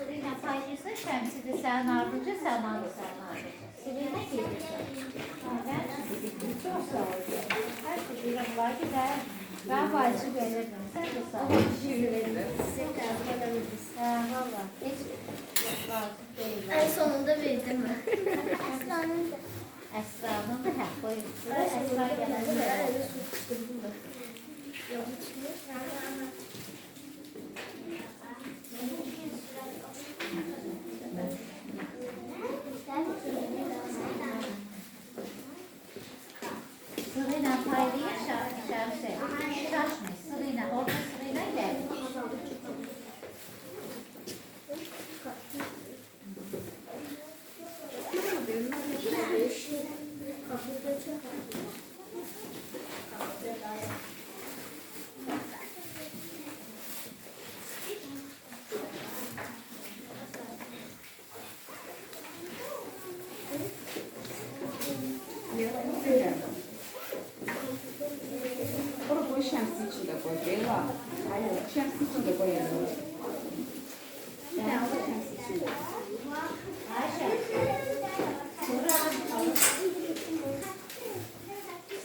Sırayla paylaşırsa Şemsi de sen ardınca, sen ardınca. Sırayla gelirsin. Ben çok sağ ol. Her şeyle var gider. Ben başlı gelirim. Sen de sağ ol. Teşekkür ederim. Valla. Hiç vakit değil. En sonunda verdim mi? Esra'nın da koyup. Esra geldi. Sırayla paylayıp Şemsi. Şaşmış. Sırayla, orta sırayla ilerle. Onu koy şemsi içinde koy. Beyla. Hayır, şemsi içinde koyalım. Şemsi içinde. Ayşe. Sonra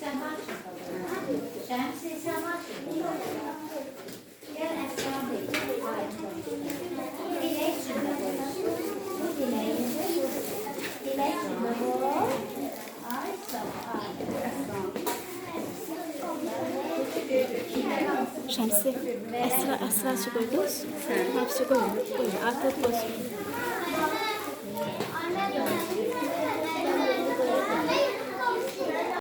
sen bak bakalım. Şemsi sen bak bakalım. Gel Esra Bey. Dilek içinde koy. Bu dileği de dilek içinde koy. Ay sağ ol. Şemsi, Esra su koydunuz. Hepsi koyun. Koyun. Afiyet olsun.